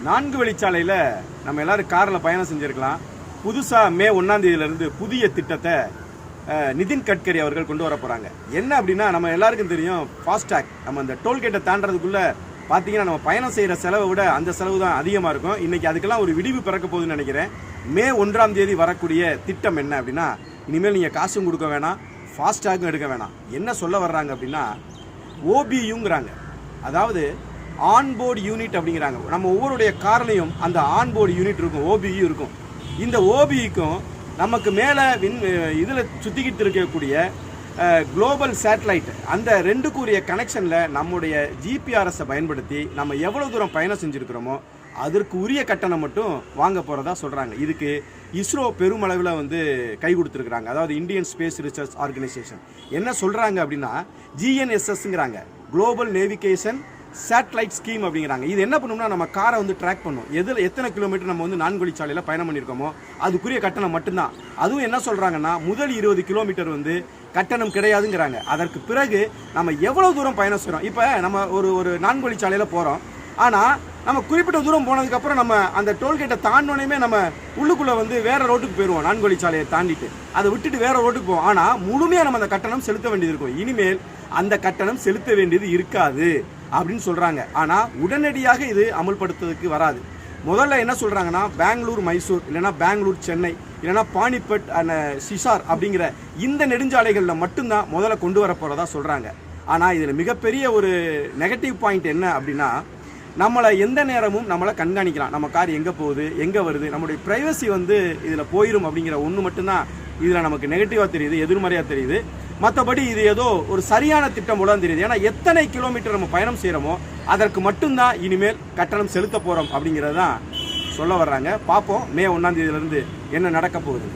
4 வழிச்சாலையில் நம்ம எல்லாரும் காரில் பயணம் செஞ்சுருக்கலாம். புதுசாக மே 1ஆம் தேதியிலிருந்து புதிய திட்டத்தை நிதின் கட்கரி அவர்கள் கொண்டு வர போகிறாங்க. என்ன அப்படின்னா, நம்ம எல்லாருக்கும் தெரியும் ஃபாஸ்டாக். நம்ம அந்த டோல்கேட்டை தாண்டறதுக்குள்ளே பார்த்தீங்கன்னா நம்ம பயணம் செய்கிற செலவை விட அந்த செலவு தான் அதிகமாக இருக்கும். இன்றைக்கி அதுக்கெல்லாம் ஒரு விடிவு பிறக்க போகுதுன்னு நினைக்கிறேன். மே 1ஆம் தேதி வரக்கூடிய திட்டம் என்ன அப்படின்னா, இனிமேல் நீங்கள் காசும் கொடுக்க வேணாம், ஃபாஸ்டாகும் எடுக்க வேணாம். என்ன சொல்ல வர்றாங்க அப்படின்னா, ஓபியுங்கிறாங்க. அதாவது ஆன்போர்டு யூனிட் அப்படிங்கிறாங்க. நம்ம ஒவ்வொருடைய கார்லையும் அந்த ஆன்போர்டு யூனிட் இருக்கும், ஓபியு இருக்கும். இந்த ஓபிக்கும் நமக்கு மேலே இதில் சுற்றிக்கிட்டு இருக்கக்கூடிய குளோபல் சேட்டலைட், அந்த ரெண்டுக்குரிய கனெக்ஷனில் நம்முடைய ஜிபிஆர்எஸை பயன்படுத்தி நம்ம எவ்வளோ தூரம் பயணம் செஞ்சுருக்கிறோமோ அதற்கு உரிய கட்டணம் மட்டும் வாங்க போகிறதா சொல்கிறாங்க. இதுக்கு இஸ்ரோ பெருமளவில் கை கொடுத்துருக்குறாங்க. அதாவது இந்தியன் ஸ்பேஸ் ரிசர்ச் ஆர்கனைசேஷன் என்ன சொல்கிறாங்க அப்படின்னா, ஜிஎன்எஸ்எஸ்ங்கிறாங்க, குளோபல் நேவிகேஷன் சேட்டலைட் ஸ்கீம் அப்படிங்கிறாங்க. இது என்ன பண்ணும்னா, நம்ம காரை ட்ராக் பண்ணும், எத்தனை கிலோமீட்டர் நம்ம 4 வழிச்சாலையில் பயணம் பண்ணியிருக்கோமோ அதுக்குரிய கட்டணம் மட்டும்தான். அதுவும் என்ன சொல்கிறாங்கன்னா, முதல் 20 கிலோமீட்டர் கட்டணம் கிடையாதுங்கிறாங்க. அதற்கு பிறகு நம்ம எவ்வளோ தூரம் பயணம் செய்கிறோம். இப்போ நம்ம ஒரு 4 வழிச்சாலையில் போகிறோம். ஆனால் நம்ம குறிப்பிட்ட தூரம் போனதுக்கப்புறம் நம்ம அந்த டோல்கேட்டை தாண்டினோனையுமே நம்ம உள்ளுக்குள்ளே வேறு ரோட்டுக்கு போயிடுவோம். 4 வழிச்சாலையை தாண்டிட்டு அதை விட்டுட்டு வேறு ரோட்டுக்கு போவோம். ஆனால் முழுமையாக நம்ம அந்த கட்டணம் செலுத்த வேண்டியது இருக்கும். இனிமேல் அந்த கட்டணம் செலுத்த வேண்டியது இருக்காது அப்படின்னு சொல்கிறாங்க. ஆனால் உடனடியாக இது அமல்படுத்துறதுக்கு வராது. முதல்ல என்ன சொல்கிறாங்கன்னா, பெங்களூர் மைசூர், இல்லைனா பெங்களூர் சென்னை, இல்லைனா பானிபட் அண்ட் சிசார் அப்படிங்கிற இந்த நெடுஞ்சாலைகளில் மட்டும்தான் முதல்ல கொண்டு வர போகிறதா சொல்கிறாங்க. ஆனால் இதில் மிகப்பெரிய ஒரு நெகட்டிவ் பாயிண்ட் என்ன அப்படின்னா, நம்மளை எந்த நேரமும் நம்மளை கண்காணிக்கலாம். நம்ம கார் எங்கே போகுது, எங்கே வருது, நம்மளுடைய ப்ரைவசி இதில் போயிடும் அப்படிங்கிற ஒன்று மட்டும்தான் இதில் நமக்கு நெகட்டிவாக தெரியுது, எதிர்மறையாக தெரியுது. மற்றபடி இது ஏதோ ஒரு சரியான திட்டம் போல தெரியுது. ஏன்னா எத்தனை கிலோமீட்டர் நம்ம பயணம் செய்கிறோமோ அதற்கு மட்டும்தான் இனிமேல் கட்டணம் செலுத்த போகிறோம் அப்படிங்கிறது தான் சொல்ல வர்றாங்க. பார்ப்போம் மே 1ஆம் தேதியிலிருந்து என்ன நடக்க போகுது.